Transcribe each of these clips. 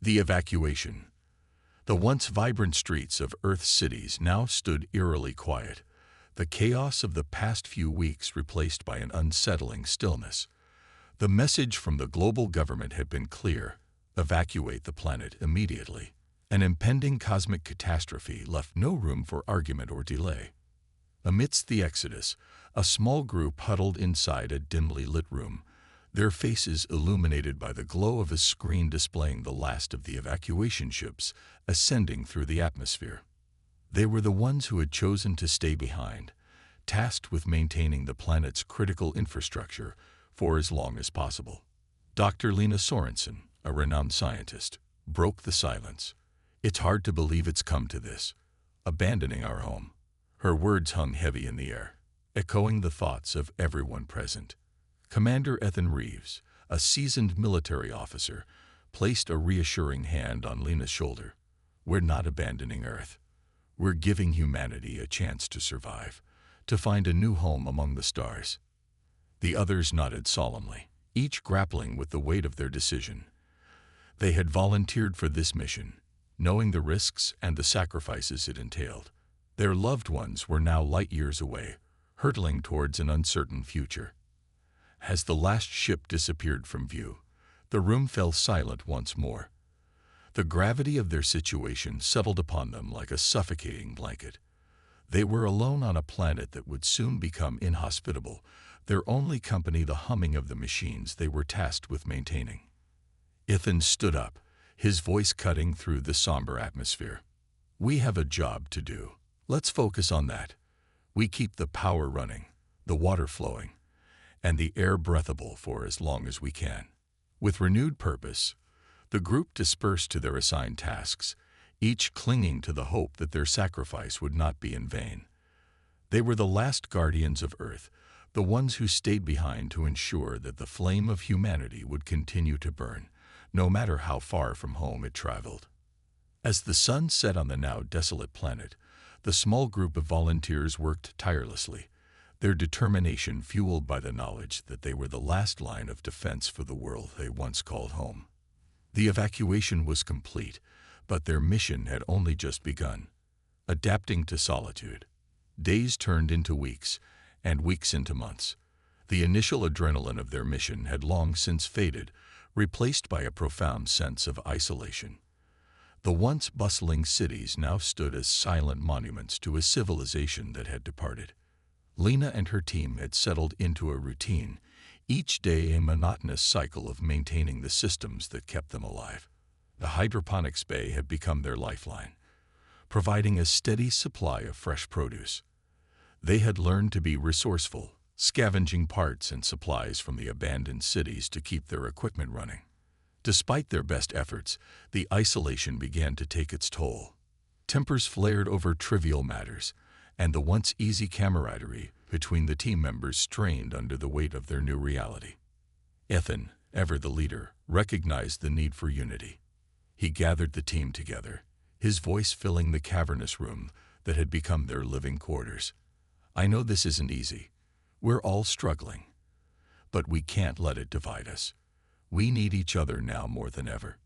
The evacuation. The once vibrant streets of Earth's cities now stood eerily quiet, the chaos of the past few weeks replaced by an unsettling stillness. The message from the global government had been clear: evacuate the planet immediately. An impending cosmic catastrophe left no room for argument or delay. Amidst the exodus, a small group huddled inside a dimly lit room, their faces illuminated by the glow of a screen displaying the last of the evacuation ships ascending through the atmosphere. They were the ones who had chosen to stay behind, tasked with maintaining the planet's critical infrastructure for as long as possible. Dr. Lena Sorensen, a renowned scientist, broke the silence. "It's hard to believe it's come to this. Abandoning our home." Her words hung heavy in the air, echoing the thoughts of everyone present. Commander Ethan Reeves, a seasoned military officer, placed a reassuring hand on Lena's shoulder. "We're not abandoning Earth. We're giving humanity a chance to survive, to find a new home among the stars." The others nodded solemnly, each grappling with the weight of their decision. They had volunteered for this mission, knowing the risks and the sacrifices it entailed. Their loved ones were now light years away, hurtling towards an uncertain future. As the last ship disappeared from view, the room fell silent once more. The gravity of their situation settled upon them like a suffocating blanket. They were alone on a planet that would soon become inhospitable, their only company the humming of the machines they were tasked with maintaining. Ethan stood up, his voice cutting through the somber atmosphere. "We have a job to do. Let's focus on that. We keep the power running, the water flowing, and the air breathable for as long as we can." With renewed purpose, the group dispersed to their assigned tasks, each clinging to the hope that their sacrifice would not be in vain. They were the last guardians of Earth, the ones who stayed behind to ensure that the flame of humanity would continue to burn, no matter how far from home it traveled. As the sun set on the now desolate planet, the small group of volunteers worked tirelessly, their determination fueled by the knowledge that they were the last line of defense for the world they once called home. The evacuation was complete, but their mission had only just begun. Adapting to solitude. Days turned into weeks, and weeks into months. The initial adrenaline of their mission had long since faded, replaced by a profound sense of isolation. The once bustling cities now stood as silent monuments to a civilization that had departed. Lena and her team had settled into a routine, each day a monotonous cycle of maintaining the systems that kept them alive. The hydroponics bay had become their lifeline, providing a steady supply of fresh produce. They had learned to be resourceful, scavenging parts and supplies from the abandoned cities to keep their equipment running. Despite their best efforts, the isolation began to take its toll. Tempers flared over trivial matters, and the once easy camaraderie between the team members strained under the weight of their new reality. Ethan, ever the leader, recognized the need for unity. He gathered the team together, his voice filling the cavernous room that had become their living quarters. "I know this isn't easy. We're all struggling. But we can't let it divide us. We need each other now more than ever."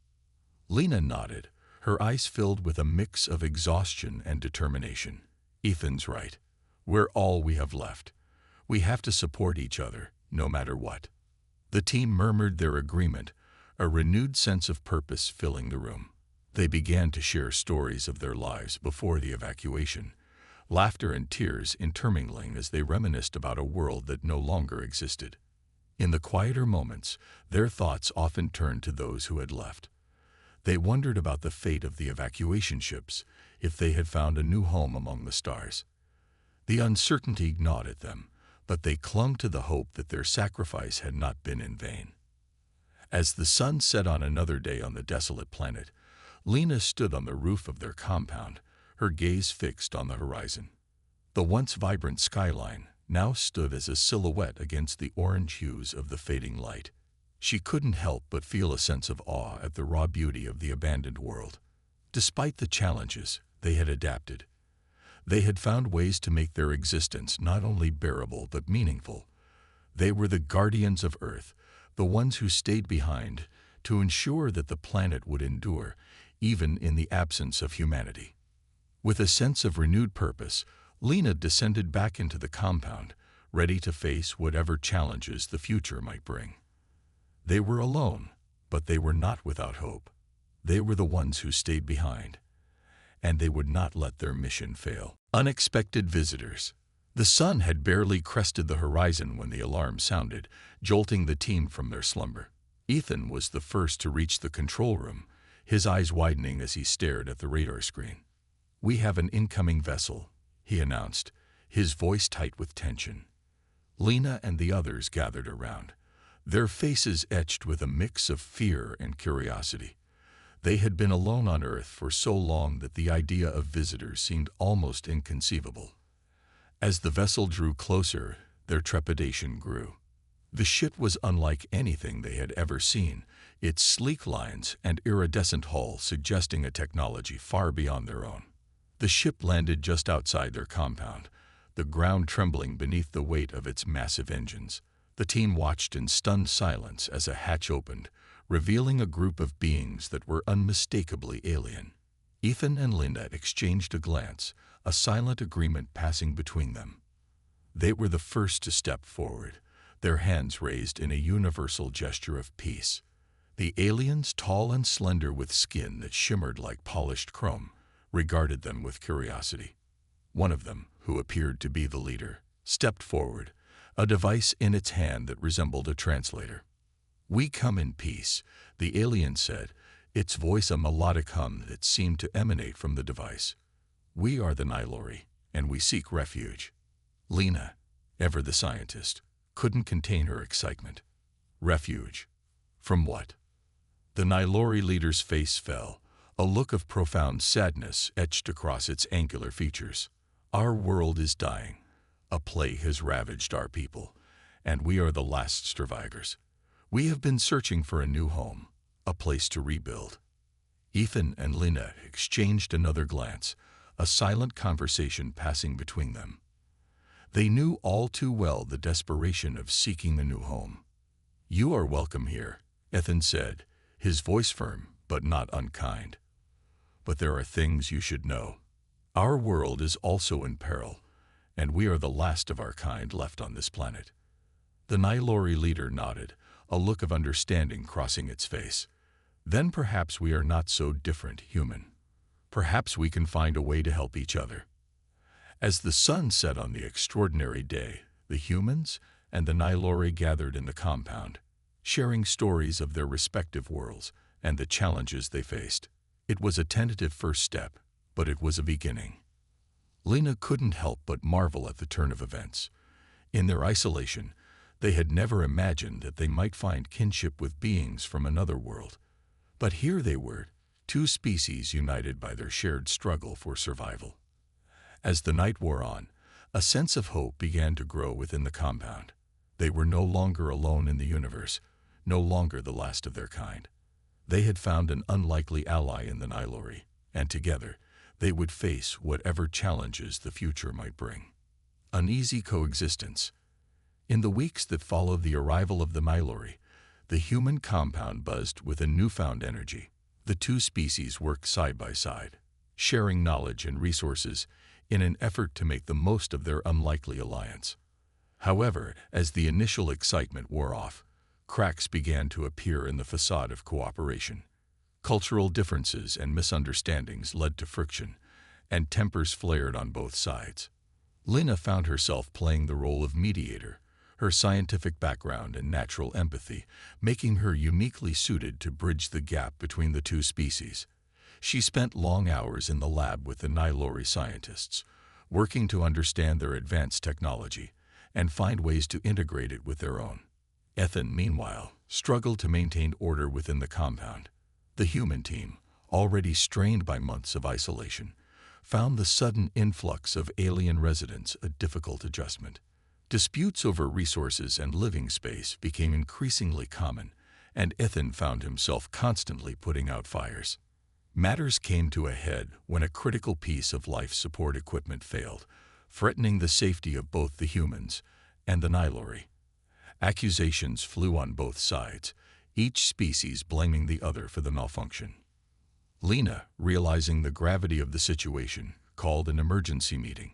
Lena nodded, her eyes filled with a mix of exhaustion and determination. "Ethan's right. We're all we have left. We have to support each other, no matter what." The team murmured their agreement, a renewed sense of purpose filling the room. They began to share stories of their lives before the evacuation, laughter and tears intermingling as they reminisced about a world that no longer existed. In the quieter moments, their thoughts often turned to those who had left. They wondered about the fate of the evacuation ships, if they had found a new home among the stars. The uncertainty gnawed at them, but they clung to the hope that their sacrifice had not been in vain. As the sun set on another day on the desolate planet, Lena stood on the roof of their compound, her gaze fixed on the horizon. The once vibrant skyline now stood as a silhouette against the orange hues of the fading light. She couldn't help but feel a sense of awe at the raw beauty of the abandoned world. Despite the challenges, they had adapted. They had found ways to make their existence not only bearable but meaningful. They were the guardians of Earth, the ones who stayed behind to ensure that the planet would endure, even in the absence of humanity. With a sense of renewed purpose, Lena descended back into the compound, ready to face whatever challenges the future might bring. They were alone, but they were not without hope. They were the ones who stayed behind, and they would not let their mission fail. Unexpected visitors. The sun had barely crested the horizon when the alarm sounded, jolting the team from their slumber. Ethan was the first to reach the control room, his eyes widening as he stared at the radar screen. "We have an incoming vessel," he announced, his voice tight with tension. Lena and the others gathered around, their faces etched with a mix of fear and curiosity. They had been alone on Earth for so long that the idea of visitors seemed almost inconceivable. As the vessel drew closer, their trepidation grew. The ship was unlike anything they had ever seen, its sleek lines and iridescent hull suggesting a technology far beyond their own. The ship landed just outside their compound, the ground trembling beneath the weight of its massive engines. The team watched in stunned silence as a hatch opened, revealing a group of beings that were unmistakably alien. Ethan and Linda exchanged a glance, a silent agreement passing between them. They were the first to step forward, their hands raised in a universal gesture of peace. The aliens, tall and slender with skin that shimmered like polished chrome, regarded them with curiosity. One of them, who appeared to be the leader, stepped forward, a device in its hand that resembled a translator. "We come in peace," the alien said, its voice a melodic hum that seemed to emanate from the device. "We are the Nylori, and we seek refuge." Lena, ever the scientist, couldn't contain her excitement. Refuge? From what? The Nylori leader's face fell, a look of profound sadness etched across its angular features. "Our world is dying. A plague has ravaged our people, and we are the last survivors. We have been searching for a new home, a place to rebuild." Ethan and Lena exchanged another glance, a silent conversation passing between them. They knew all too well the desperation of seeking a new home. "You are welcome here," Ethan said, his voice firm but not unkind. "But there are things you should know. Our world is also in peril, and we are the last of our kind left on this planet." The Nylori leader nodded, a look of understanding crossing its face. "Then perhaps we are not so different, human. Perhaps we can find a way to help each other." As the sun set on the extraordinary day, the humans and the Nylori gathered in the compound, sharing stories of their respective worlds and the challenges they faced. It was a tentative first step, but it was a beginning. Lena couldn't help but marvel at the turn of events. In their isolation, they had never imagined that they might find kinship with beings from another world. But here they were, two species united by their shared struggle for survival. As the night wore on, a sense of hope began to grow within the compound. They were no longer alone in the universe, no longer the last of their kind. They had found an unlikely ally in the Nylori, and together, they would face whatever challenges the future might bring. Uneasy coexistence. In the weeks that followed the arrival of the Nylori, the human compound buzzed with a newfound energy. The two species worked side by side, sharing knowledge and resources in an effort to make the most of their unlikely alliance. However, as the initial excitement wore off, cracks began to appear in the facade of cooperation. Cultural differences and misunderstandings led to friction, and tempers flared on both sides. Lena found herself playing the role of mediator, her scientific background and natural empathy making her uniquely suited to bridge the gap between the two species. She spent long hours in the lab with the Nylori scientists, working to understand their advanced technology and find ways to integrate it with their own. Ethan, meanwhile, struggled to maintain order within the compound. The human team, already strained by months of isolation, found the sudden influx of alien residents a difficult adjustment. Disputes over resources and living space became increasingly common, and Ethan found himself constantly putting out fires. Matters came to a head when a critical piece of life support equipment failed, threatening the safety of both the humans and the Nylori. Accusations flew on both sides, each species blaming the other for the malfunction. Lena, realizing the gravity of the situation, called an emergency meeting.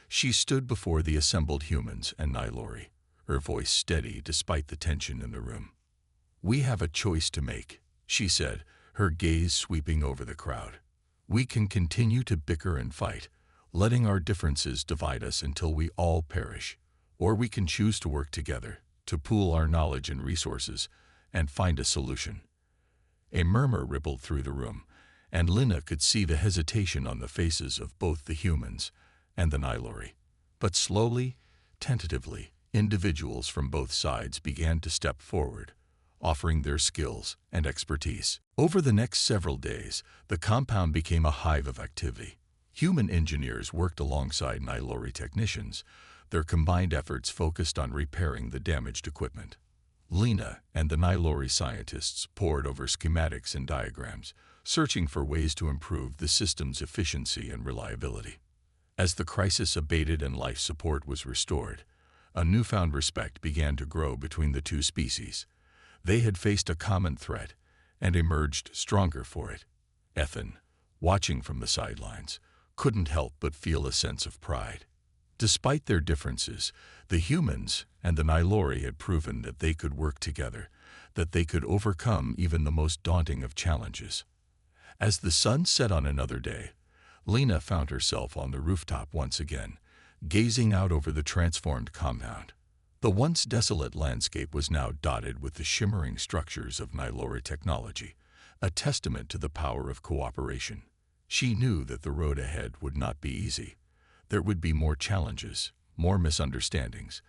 She stood before the assembled humans and Nylori, her voice steady despite the tension in the room. "We have a choice to make," she said, her gaze sweeping over the crowd. "We can continue to bicker and fight, letting our differences divide us until we all perish, or we can choose to work together, to pool our knowledge and resources, and find a solution." A murmur rippled through the room, and Lena could see the hesitation on the faces of both the humans and the Nylori. But slowly, tentatively, individuals from both sides began to step forward, offering their skills and expertise. Over the next several days, the compound became a hive of activity. Human engineers worked alongside Nylori technicians, their combined efforts focused on repairing the damaged equipment. Lena and the Nylori scientists pored over schematics and diagrams, searching for ways to improve the system's efficiency and reliability. As the crisis abated and life support was restored, a newfound respect began to grow between the two species. They had faced a common threat and emerged stronger for it. Ethan, watching from the sidelines, couldn't help but feel a sense of pride. Despite their differences, the humans and the Nylori had proven that they could work together, that they could overcome even the most daunting of challenges. As the sun set on another day, Lena found herself on the rooftop once again, gazing out over the transformed compound. The once desolate landscape was now dotted with the shimmering structures of Nylori technology, a testament to the power of cooperation. She knew that the road ahead would not be easy. There would be more challenges, more misunderstandings,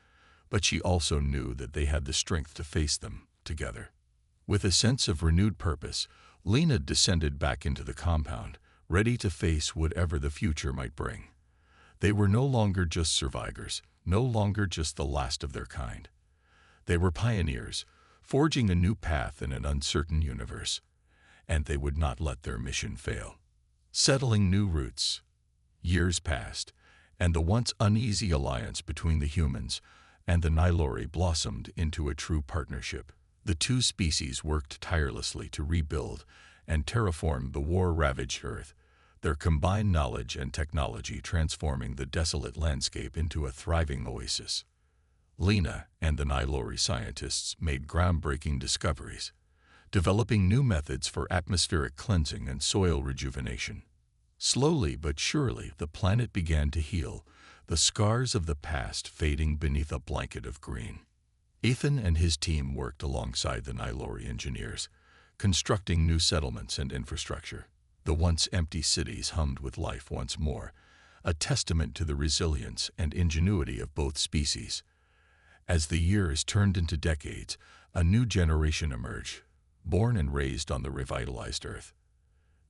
but she also knew that they had the strength to face them together. With a sense of renewed purpose, Lena descended back into the compound, ready to face whatever the future might bring. They were no longer just survivors, no longer just the last of their kind. They were pioneers, forging a new path in an uncertain universe, and they would not let their mission fail. Settling new roots. Years passed, and the once uneasy alliance between the humans and the Nylori blossomed into a true partnership. The two species worked tirelessly to rebuild and terraform the war-ravaged Earth, their combined knowledge and technology transforming the desolate landscape into a thriving oasis. Lena and the Nylori scientists made groundbreaking discoveries, developing new methods for atmospheric cleansing and soil rejuvenation. Slowly but surely, the planet began to heal, the scars of the past fading beneath a blanket of green. Ethan and his team worked alongside the Nylori engineers, constructing new settlements and infrastructure. The once empty cities hummed with life once more, a testament to the resilience and ingenuity of both species. As the years turned into decades, a new generation emerged, born and raised on the revitalized Earth.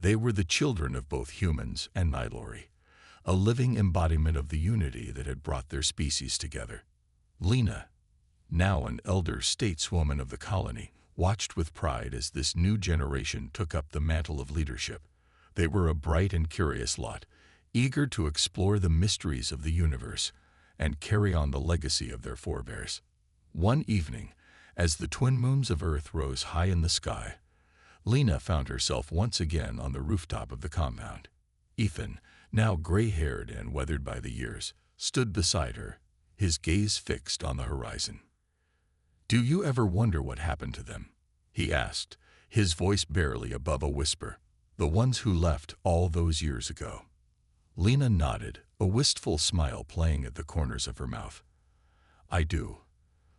They were the children of both humans and Nylori, a living embodiment of the unity that had brought their species together. Lena, now an elder stateswoman of the colony, watched with pride as this new generation took up the mantle of leadership. They were a bright and curious lot, eager to explore the mysteries of the universe and carry on the legacy of their forebears. One evening, as the twin moons of Earth rose high in the sky, Lena found herself once again on the rooftop of the compound. Ethan, now gray-haired and weathered by the years, stood beside her, his gaze fixed on the horizon. "Do you ever wonder what happened to them?" he asked, his voice barely above a whisper. "The ones who left all those years ago." Lena nodded, a wistful smile playing at the corners of her mouth. "I do.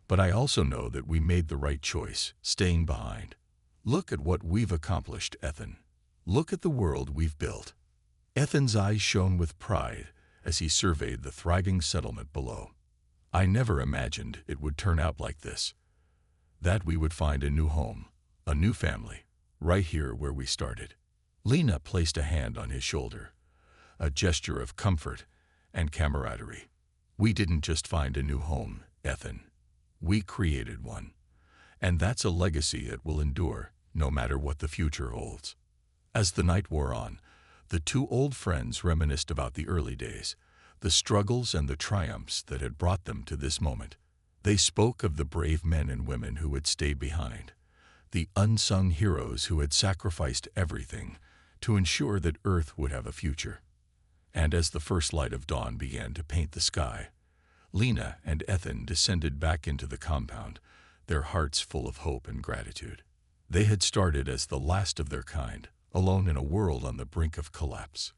But I also know that we made the right choice, staying behind. Look at what we've accomplished, Ethan. Look at the world we've built." Ethan's eyes shone with pride as he surveyed the thriving settlement below. "I never imagined it would turn out like this. That we would find a new home, a new family, right here where we started." Lena placed a hand on his shoulder, a gesture of comfort and camaraderie. "We didn't just find a new home, Ethan. We created one. And that's a legacy that will endure, no matter what the future holds." As the night wore on, the two old friends reminisced about the early days, the struggles and the triumphs that had brought them to this moment. They spoke of the brave men and women who had stayed behind, the unsung heroes who had sacrificed everything to ensure that Earth would have a future. And as the first light of dawn began to paint the sky, Lena and Ethan descended back into the compound, their hearts full of hope and gratitude. They had started as the last of their kind, alone in a world on the brink of collapse.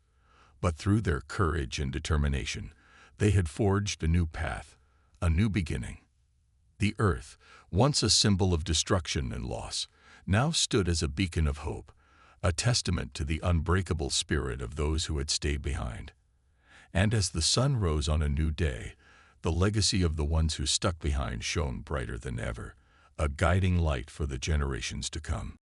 But through their courage and determination, they had forged a new path, a new beginning. The Earth, once a symbol of destruction and loss, now stood as a beacon of hope, a testament to the unbreakable spirit of those who had stayed behind. And as the sun rose on a new day, the legacy of the ones who stuck behind shone brighter than ever, a guiding light for the generations to come.